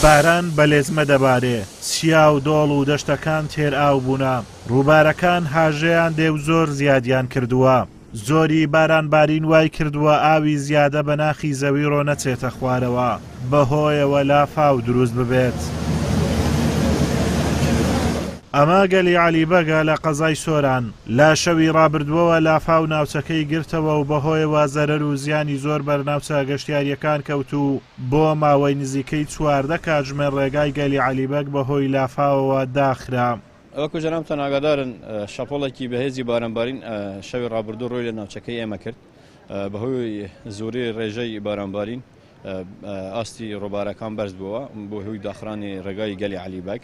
باران بەلێزمە دەبارێ، سیا و دۆڵ و دەشتەکان تێر ئاو بوونە، ڕووبارەکان هاژەیان دێ و زۆر زیادیان کردووە. زۆری بارانبارین وای کردووە ئاوی زیادە بە ناخی زەوی ڕۆ نەچێتە خوارەوە، بەهۆیەوە لافاو دروست ببێت. ئەمە گەلی عەلیبەگە لە قەزای سۆران لا شەوی ڕابردووەوە لافاو ناوچەکەی گرتەوە و بەهۆیەوە زەرەر و زیانی زۆر بەرناوچە گەشتیاریەکان کەوت و بۆ ماوەی نزیکەی 14 کاتژمێر ڕێگای گەلی عەلیبەگ بەهۆی لافاوەوە داخرا. وەکو جەنابتان ئاگادارن شەپۆڵێکی بەهێزی بارانبارین شەوی ڕابردوو ڕۆی لە ناوچەکەی ئێمە کرد بەهۆی زۆری ڕێژەی بارانبارین ئاستی ڕۆبارەکان بەرز بووە بۆ هۆی داخرانی ڕێگای گەلی عەلیبەگ.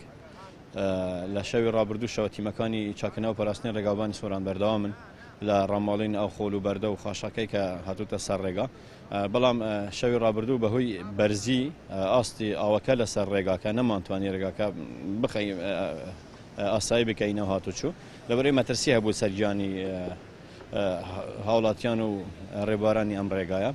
لە شەوی ڕابردوو شەوە تیمەکانی چاکنەوە پاراستنی ڕێگاوبانی سۆران بەردەوامن لە ڕاماڵین ئەو خۆل و بەردە و خاشاکەی کە هاتووتە سەر ڕێگا، بەڵام شەوی ڕابردوو بەهۆی بەرزی ئاستی ئاوەکە لەسەر ڕێگاکە نەمانتوانی ڕێگاکە بخەی ئاسایی بکەینەوە هاتوچوو، لەبەرەوەی مەترسی هەبوو سەرجانی هاوڵاتیان و ڕێبارانی ئەم ڕێگایە.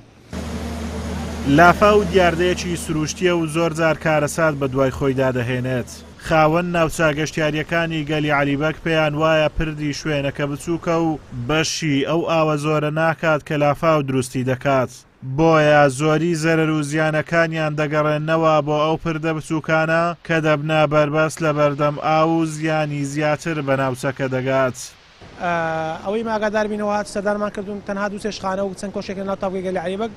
لافاو دیاردەیەکی سروشتیە و زۆر جار کارەسات بە دوای خۆیدا دەهێنێت. خاوەن ناوچە گەشتیاریەکانی گەلی عەلیبەگ پێیان وایە پردی شوێنەکە بچووکە و بەشی ئەو ئاوە زۆرە ناکات کە لافاو دروستی دەکات، بۆیە زۆری زەرەر و زیانەکانیان دەگەڕێنەوە بۆ ئەو پردە بچووکانە کە دەبنە بەربەست لە بەردەم ئاو و زیانی زیاتر بە ناوچەکە دەگات. ئەوەی ماگادار بینەوە سەردانمان کردوون تەنها دوو سێشخانە و چەند کۆشێک لە ناو تاوگەی گەلی عەلیبەگ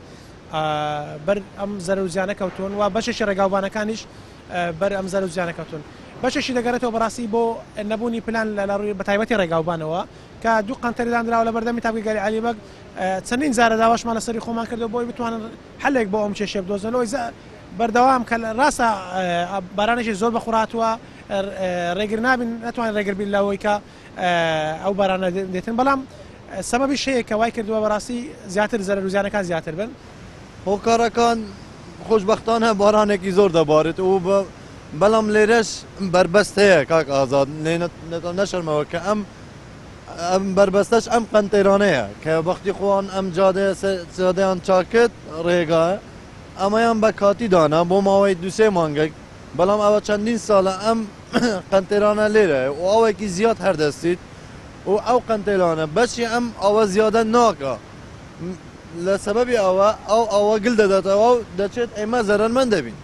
بەر ئەم زەرەر و زیانە کەوتون و بەشێکی ڕێگاوبانەکانیش بەر ئەم زەرەر و زیانە کەوتون. بەشێکی دەگەڕێتەوە بەڕاستی بۆ نەبوونی پلان لە ڕووی بەتایبەتی ڕێگاوبانەوە کە دوو قەنتەریدان دراوە لە بەردەمی تاوگەی گەلی عەلیبەگ. چەندین جارە داواشمان لەسەری خۆمان کردەوە بۆی بتوانن حلێک بۆ ئەم کێشەیە بدۆزنەوە بەردەوام کە ڕاستە بارانێکی زۆر بەخوڕاتوە ڕێگر نابین ناتوانین ڕێگر بین لەوەی کە ئەو بارانە دێتن، بەڵام سەبەبی شەیە کە وای کردووە بەڕاستی زیاتر زەرەر و زیانەکان زیاتر بن. هۆکارەکان خۆشبەختانە بارانێکی زۆر دەبارێت و بەڵام لێرەش بربەست هەیە کاک ئازاد نەشەرمەوە کە ئەم بربەستەش ئەم قەنتەیرانەیە کە بەختی خۆیان ئەم جادەیان چاکرد ڕێگایە ئەمەیان بە کاتی دانا بۆ ماوەی دووسێ مانگە، بەڵام ئەوە چەندین ساڵە ئەم قەنتەیرانە لێرە و ئەوێکی زیاد هەردەستیت و ئەو قەنتەیرانە بەشی ئەم ئەوە زیادە ناکە لە سەبەبی ئەوە گل دەداتەوە و دەچێت ئێمە زەرەرمەند دەبین.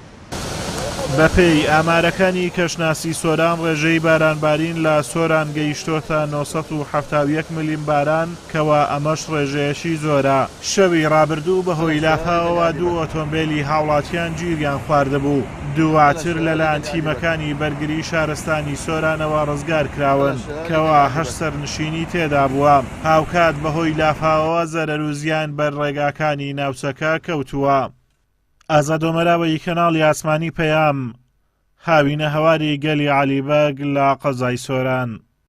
بەپێی ئامارەکانی کەشناسی سۆران ڕێژەی بارانبارین لە سۆران گەیشتۆتە 971 میلیم باران کەوا ئەمەش ڕێژەیەشی زۆرە. شەوی ڕابردوو بەهۆی لافاوەوە دوو ئۆتۆمبیلی هاوڵاتیان گیریان خواردەبوو، دواتر لەلایەن تیمەکانی بەرگری شارستانی سۆرانەوە ڕزگار کراون کەوا 8 سەرنشینی تێدا بووە. هاوکات بەهۆی لافاوەوە زەرەر و زیان بەر ڕێگاکانی ناوچەکە کەوتووە. ئازادۆمەراوەی کەناڵی ئاسمانی پەیام، هاوینە هەواری گەلی عەلیبەگ لە قەزای سۆران.